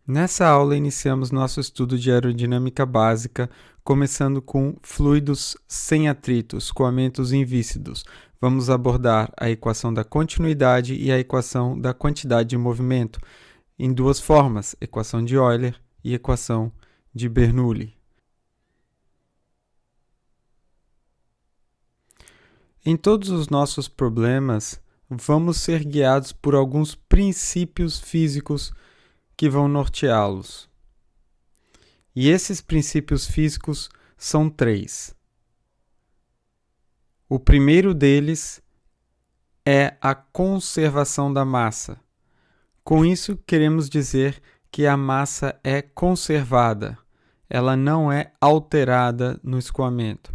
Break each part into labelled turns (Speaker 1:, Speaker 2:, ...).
Speaker 1: Nessa aula, iniciamos nosso estudo de aerodinâmica básica, começando com fluidos sem atrito, escoamentos invícidos. Vamos abordar a equação da continuidade e a equação da quantidade de movimento, em duas formas, equação de Euler e equação de Bernoulli. Em todos os nossos problemas, vamos ser guiados por alguns princípios físicos que vão norteá-los. E esses princípios físicos são três. O primeiro deles é a conservação da massa. Com isso, queremos dizer que a massa é conservada, ela não é alterada no escoamento.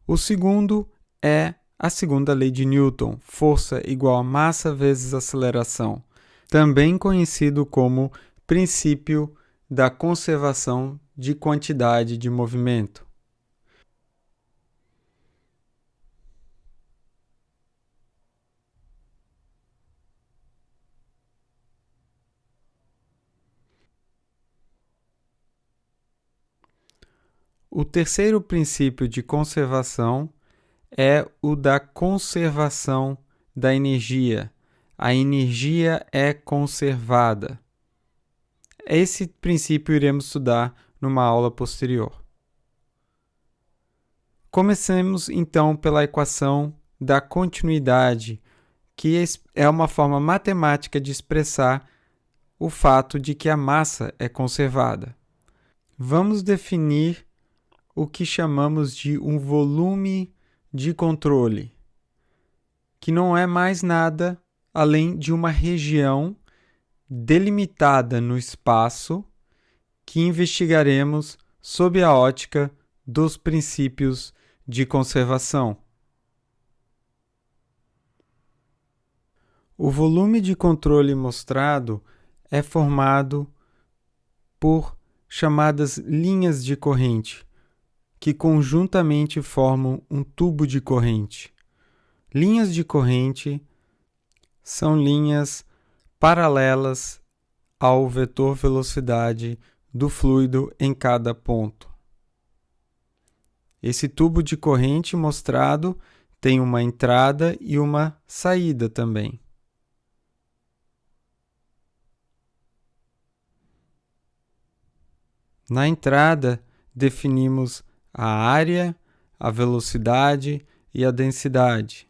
Speaker 1: O segundo é a segunda lei de Newton, força igual a massa vezes aceleração, também conhecido como princípio da conservação de quantidade de movimento. O terceiro princípio de conservação é o da conservação da energia. A energia é conservada. Esse princípio iremos estudar numa aula posterior. Comecemos então pela equação da continuidade, que é uma forma matemática de expressar o fato de que a massa é conservada. Vamos definir o que chamamos de um volume de controle, que não é mais nada além de uma região delimitada no espaço que investigaremos sob a ótica dos princípios de conservação. O volume de controle mostrado é formado por chamadas linhas de corrente, que conjuntamente formam um tubo de corrente. Linhas de corrente são linhas paralelas ao vetor velocidade do fluido em cada ponto. Esse tubo de corrente mostrado tem uma entrada e uma saída também. Na entrada, definimos a área, a velocidade e a densidade.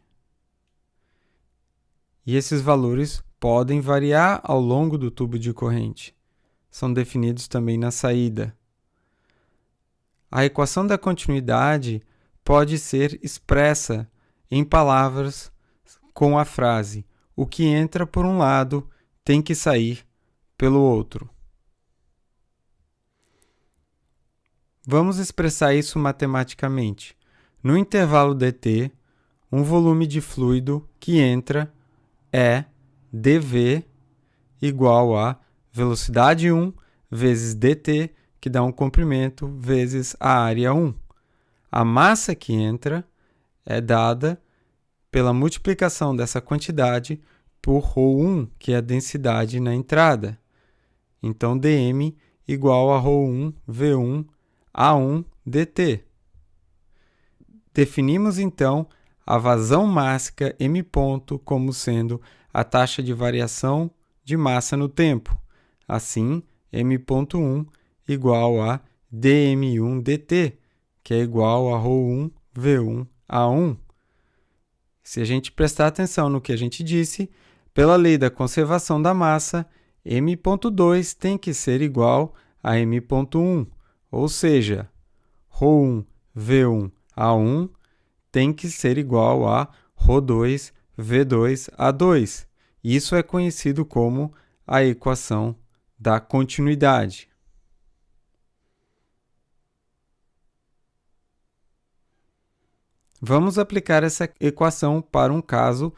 Speaker 1: E esses valores podem variar ao longo do tubo de corrente. São definidos também na saída. A equação da continuidade pode ser expressa em palavras com a frase: o que entra por um lado tem que sair pelo outro. Vamos expressar isso matematicamente. No intervalo dt, um volume de fluido que entra é dv igual a velocidade 1 vezes dt, que dá um comprimento, vezes a área 1. A massa que entra é dada pela multiplicação dessa quantidade por ρ1, que é a densidade na entrada. Então, dm igual a ρ1 v1 a1 dt. Definimos, então, a vazão mássica m ponto como sendo a taxa de variação de massa no tempo. Assim, m.1 igual a dm1 dt, que é igual a ρ1 v1 a1. Se a gente prestar atenção no que a gente disse, pela lei da conservação da massa, m.2 tem que ser igual a m.1. Ou seja, ρ1 v1 a1 tem que ser igual a ρ2 v2 a2. Isso é conhecido como a equação da continuidade. Vamos aplicar essa equação para um caso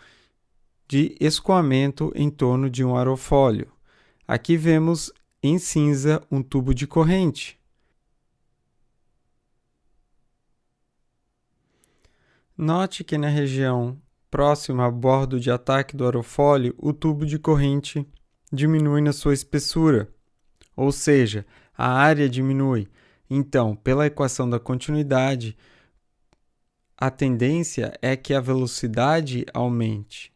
Speaker 1: de escoamento em torno de um aerofólio. Aqui vemos em cinza um tubo de corrente. Note que na região próxima ao bordo de ataque do aerofólio, o tubo de corrente diminui na sua espessura, ou seja, a área diminui. Então, pela equação da continuidade, a tendência é que a velocidade aumente.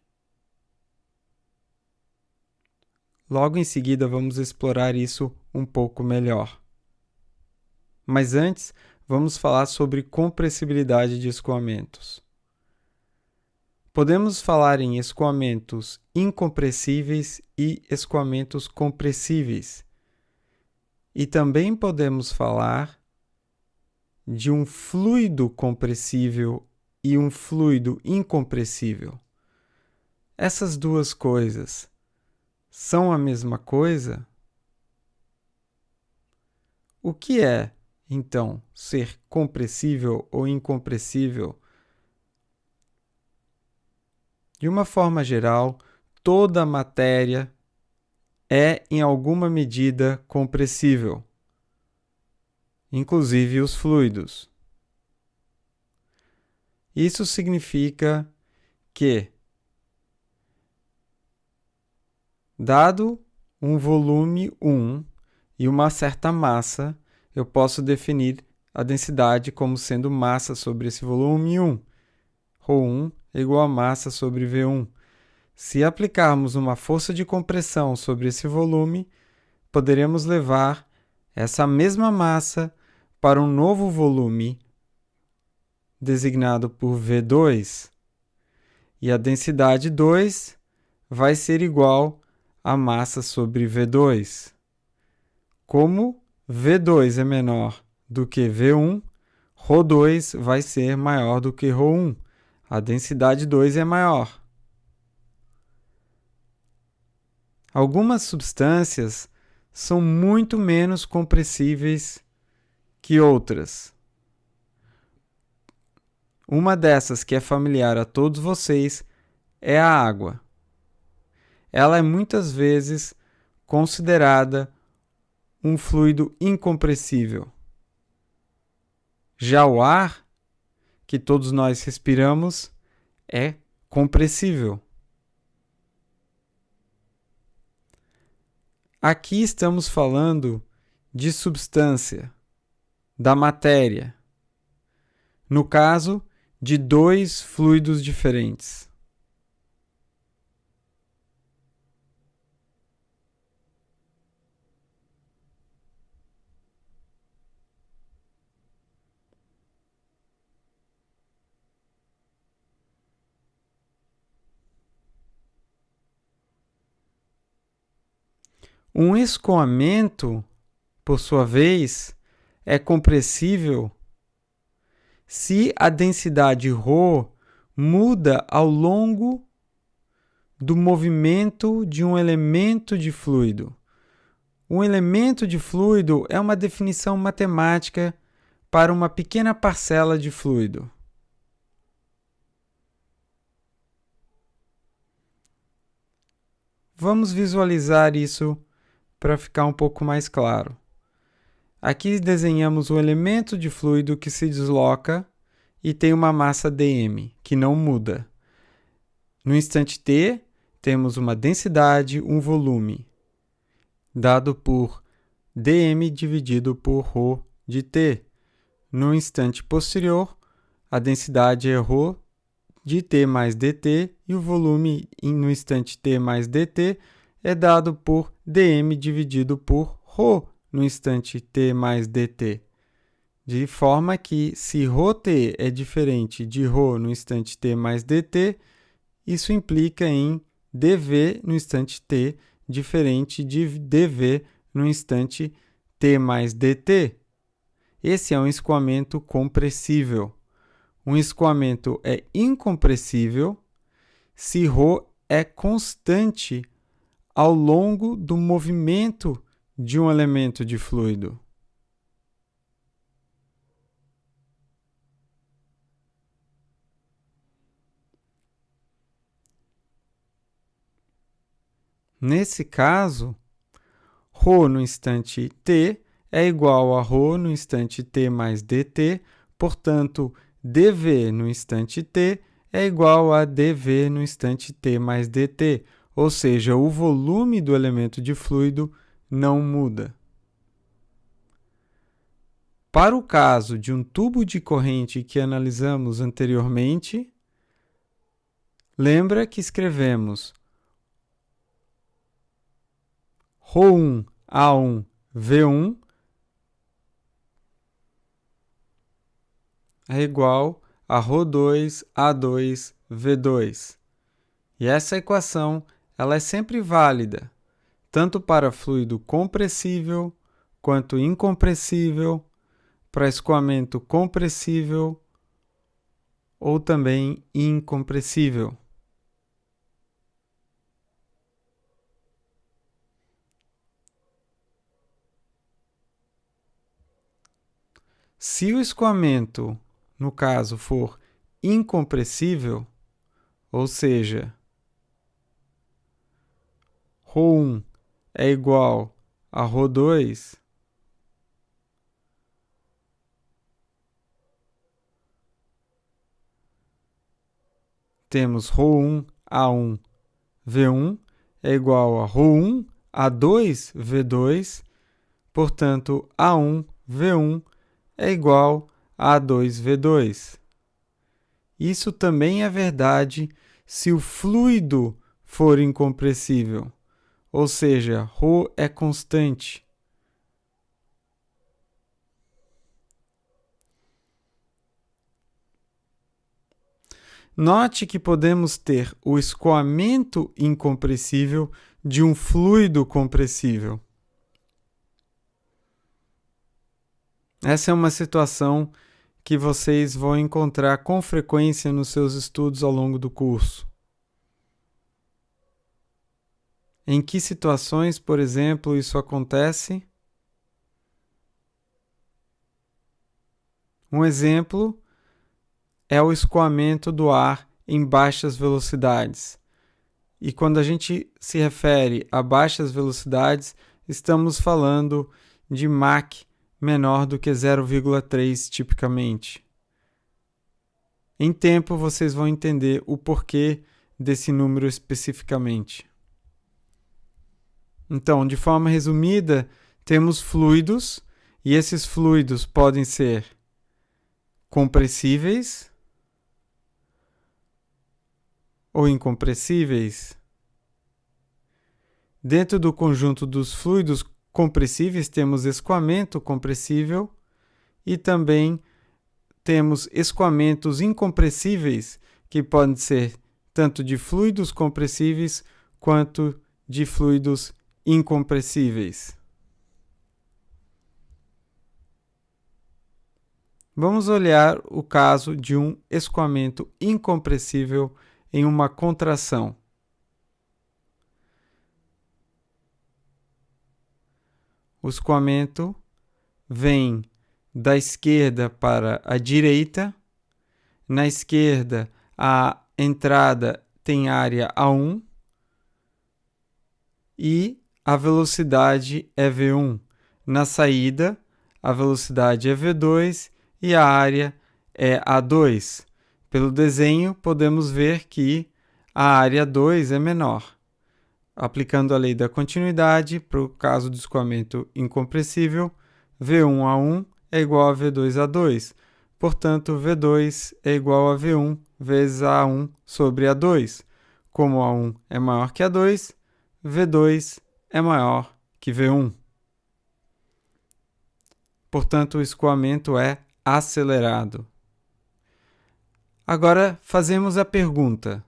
Speaker 1: Logo em seguida, vamos explorar isso um pouco melhor. Mas antes, vamos falar sobre compressibilidade de escoamentos. Podemos falar em escoamentos incompressíveis e escoamentos compressíveis. E também podemos falar de um fluido compressível e um fluido incompressível. Essas duas coisas são a mesma coisa? O que é, então, ser compressível ou incompressível? De uma forma geral, toda a matéria é, em alguma medida, compressível, inclusive os fluidos. Isso significa que, dado um volume 1 e uma certa massa, eu posso definir a densidade como sendo massa sobre esse volume 1. ρ1 é igual a massa sobre V1. Se aplicarmos uma força de compressão sobre esse volume, poderemos levar essa mesma massa para um novo volume, designado por V2, e a densidade 2 vai ser igual a massa sobre V2. Como V2 é menor do que V1, ρ2 vai ser maior do que ρ1. A densidade 2 é maior. Algumas substâncias são muito menos compressíveis que outras. Uma dessas que é familiar a todos vocês é a água. Ela é muitas vezes considerada um fluido incompressível. Já o ar, que todos nós respiramos, é compressível. Aqui estamos falando de substância, da matéria. No caso, de dois fluidos diferentes. Um escoamento, por sua vez, é compressível se a densidade ρ muda ao longo do movimento de um elemento de fluido. Um elemento de fluido é uma definição matemática para uma pequena parcela de fluido. Vamos visualizar isso para ficar um pouco mais claro. Aqui desenhamos um elemento de fluido que se desloca e tem uma massa dm, que não muda. No instante t, temos uma densidade, um volume, dado por dm dividido por ρ de t. No instante posterior, a densidade é ρ de t mais dt e o volume no instante t mais dt é dado por dm dividido por ρ no instante t mais dt. De forma que, se ρt é diferente de ρ no instante t mais dt, isso implica em dv no instante t diferente de dv no instante t mais dt. Esse é um escoamento compressível. Um escoamento é incompressível se ρ é constante ao longo do movimento de um elemento de fluido. Nesse caso, ρ no instante t é igual a ρ no instante t mais dt, portanto, dv no instante t é igual a dv no instante t mais dt, ou seja, o volume do elemento de fluido não muda. Para o caso de um tubo de corrente que analisamos anteriormente, lembra que escrevemos ρ1 A1 V1 é igual a ρ2 A2 V2. E essa equação ela é sempre válida, tanto para fluido compressível quanto incompressível, para escoamento compressível ou também incompressível. Se o escoamento, no caso, for incompressível, ou seja, ρ1 é igual a ρ2, temos ρ1 A1 V1 é igual a ρ1 A2 V2, portanto, A1 V1 é igual a A2 V2. Isso também é verdade se o fluido for incompressível, ou seja, ρ é constante. Note que podemos ter o escoamento incompressível de um fluido compressível. Essa é uma situação que vocês vão encontrar com frequência nos seus estudos ao longo do curso. Em que situações, por exemplo, isso acontece? Um exemplo é o escoamento do ar em baixas velocidades. E quando a gente se refere a baixas velocidades, estamos falando de Mach menor do que 0,3 tipicamente. Em tempo, vocês vão entender o porquê desse número especificamente. Então, de forma resumida, temos fluidos, e esses fluidos podem ser compressíveis ou incompressíveis. Dentro do conjunto dos fluidos compressíveis, temos escoamento compressível e também temos escoamentos incompressíveis, que podem ser tanto de fluidos compressíveis quanto de fluidos incompressíveis. Vamos olhar o caso de um escoamento incompressível em uma contração. O escoamento vem da esquerda para a direita. Na esquerda, a entrada tem área A1 e a velocidade é V1. Na saída, a velocidade é V2 e a área é A2. Pelo desenho, podemos ver que a área 2 é menor. Aplicando a lei da continuidade, para o caso do escoamento incompressível, V1A1 é igual a V2A2. Portanto, V2 é igual a V1 vezes A1 sobre A2. Como A1 é maior que A2, V2 é maior que V1. Portanto, o escoamento é acelerado. Agora, fazemos a pergunta.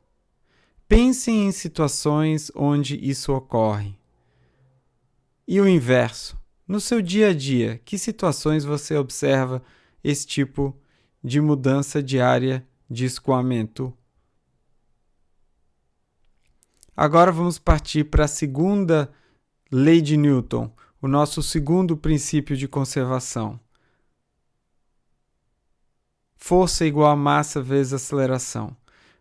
Speaker 1: Pensem em situações onde isso ocorre. E o inverso. No seu dia a dia, que situações você observa esse tipo de mudança de área de escoamento? Agora vamos partir para a segunda lei de Newton, o nosso segundo princípio de conservação. Força igual a massa vezes aceleração.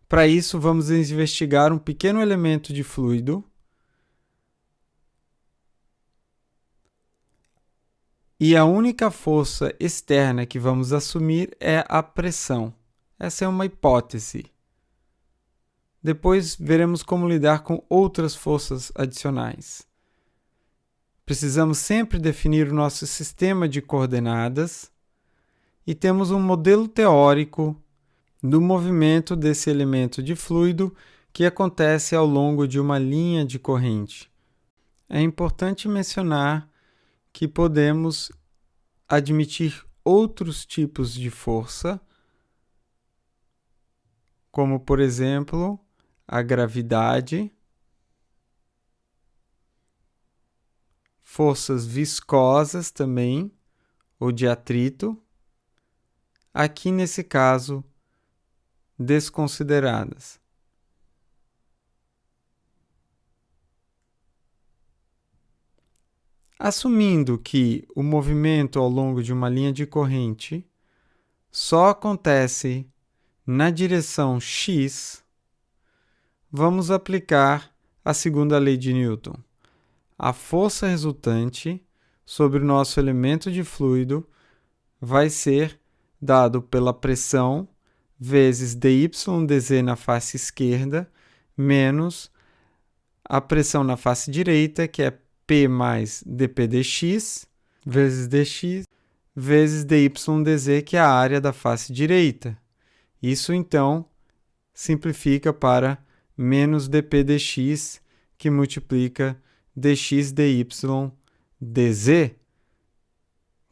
Speaker 1: Para isso, vamos investigar um pequeno elemento de fluido e a única força externa que vamos assumir é a pressão. Essa é uma hipótese. Depois veremos como lidar com outras forças adicionais. Precisamos sempre definir o nosso sistema de coordenadas e temos um modelo teórico do movimento desse elemento de fluido que acontece ao longo de uma linha de corrente. É importante mencionar que podemos admitir outros tipos de força, como, por exemplo, a gravidade, forças viscosas também, ou de atrito, aqui nesse caso, desconsideradas. Assumindo que o movimento ao longo de uma linha de corrente só acontece na direção x, vamos aplicar a segunda lei de Newton. A força resultante sobre o nosso elemento de fluido vai ser dado pela pressão vezes dYdz na face esquerda, menos a pressão na face direita, que é P mais dP dx, vezes dx, vezes dYdz, que é a área da face direita. Isso, então, simplifica para menos dP dx, que multiplica dx dy dz,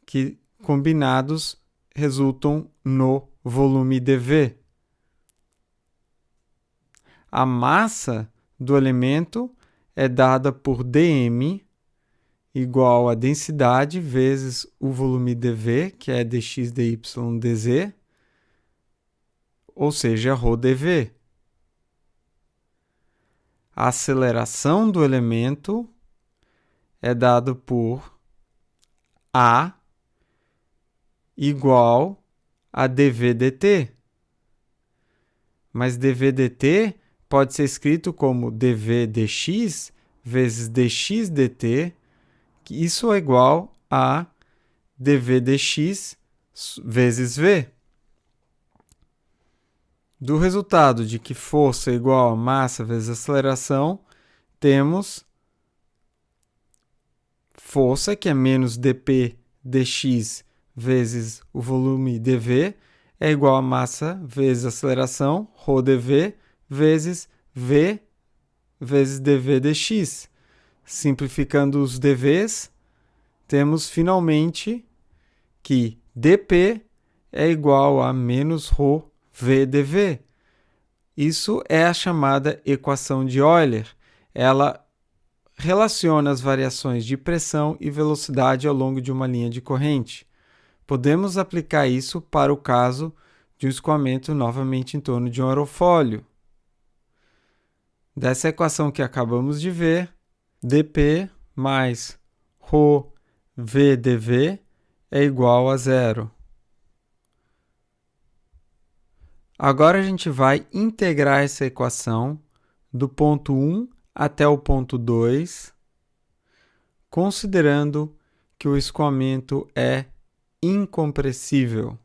Speaker 1: que combinados resultam no volume dV. A massa do elemento é dada por dm igual a densidade vezes o volume dV, que é dx dy dz, ou seja, ρdV. A aceleração do elemento é dado por A igual a dV dt. Mas dV dt pode ser escrito como dV dx vezes dx dt, que isso é igual a dV dx vezes v. Do resultado de que força é igual a massa vezes aceleração, temos força, que é menos dP dx vezes o volume dV, é igual a massa vezes aceleração, ρdV, vezes v vezes dV dx. Simplificando os dVs, temos finalmente que dP é igual a menos ρ VdV. Isso é a chamada equação de Euler. Ela relaciona as variações de pressão e velocidade ao longo de uma linha de corrente. Podemos aplicar isso para o caso de um escoamento novamente em torno de um aerofólio. Dessa equação que acabamos de ver, dP mais ρ VdV é igual a zero. Agora a gente vai integrar essa equação do ponto 1 até o ponto 2, considerando que o escoamento é incompressível.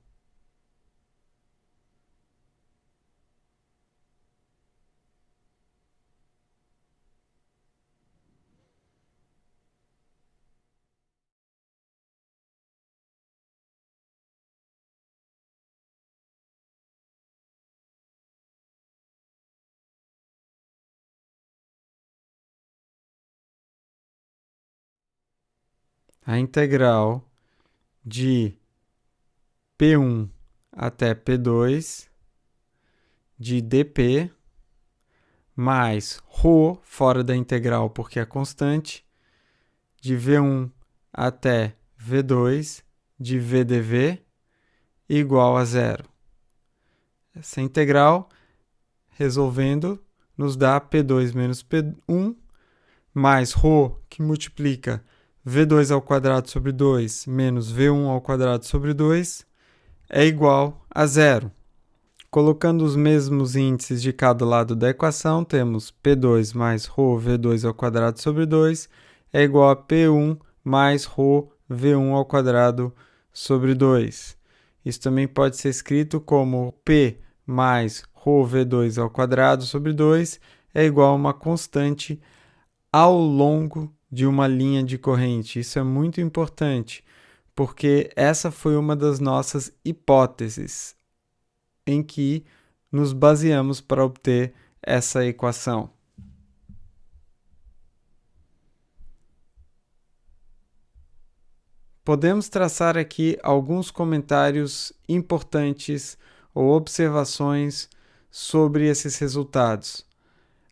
Speaker 1: A integral de P1 até P2 de dP mais ρ, fora da integral porque é constante, de V1 até V2 de VdV igual a zero. Essa integral, resolvendo, nos dá P2 menos P1 mais ρ, que multiplica V2 ao quadrado sobre 2 menos V1 ao quadrado sobre 2 é igual a zero. Colocando os mesmos índices de cada lado da equação, temos P2 mais ρ V2 ao quadrado sobre 2 é igual a P1 mais ρ V1 ao quadrado sobre 2. Isso também pode ser escrito como P mais ρ V2 ao quadrado sobre 2 é igual a uma constante ao longo de uma linha de corrente. Isso é muito importante, porque essa foi uma das nossas hipóteses em que nos baseamos para obter essa equação. Podemos traçar aqui alguns comentários importantes ou observações sobre esses resultados.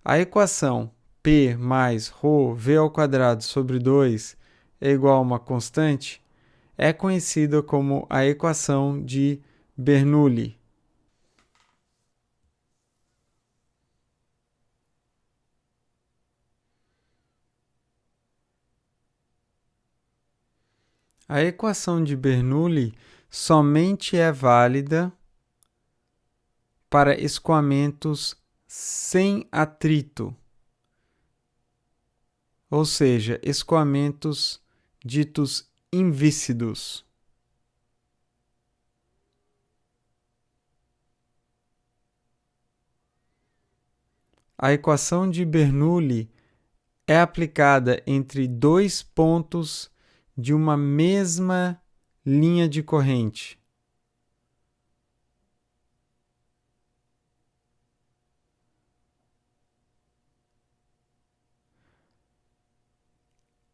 Speaker 1: A equação P mais ρv² sobre 2 é igual a uma constante é conhecida como a equação de Bernoulli. A equação de Bernoulli somente é válida para escoamentos sem atrito, ou seja, escoamentos ditos invícidos. A equação de Bernoulli é aplicada entre dois pontos de uma mesma linha de corrente.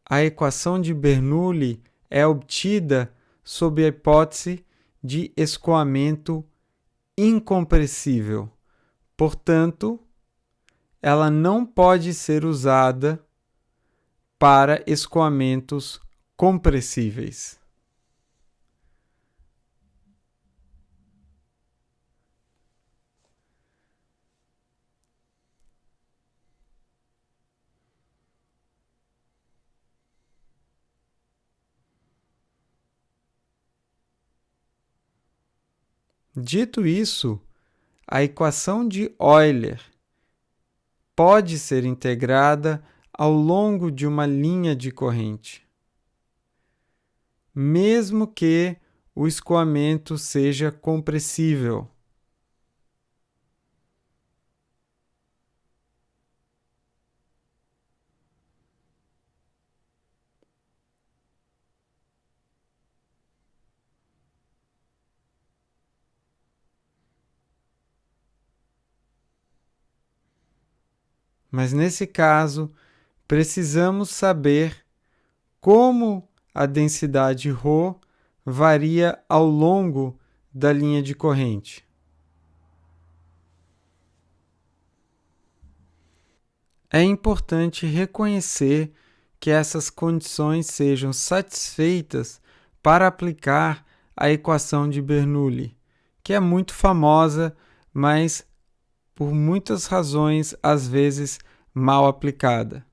Speaker 1: A equação de Bernoulli é obtida sob a hipótese de escoamento incompressível. Portanto, ela não pode ser usada para escoamentos compressíveis. Dito isso, a equação de Euler pode ser integrada ao longo de uma linha de corrente, mesmo que o escoamento seja compressível. Mas nesse caso, precisamos saber como a densidade ρ varia ao longo da linha de corrente. É importante reconhecer que essas condições sejam satisfeitas para aplicar a equação de Bernoulli, que é muito famosa, mas por muitas razões, às vezes, mal aplicada.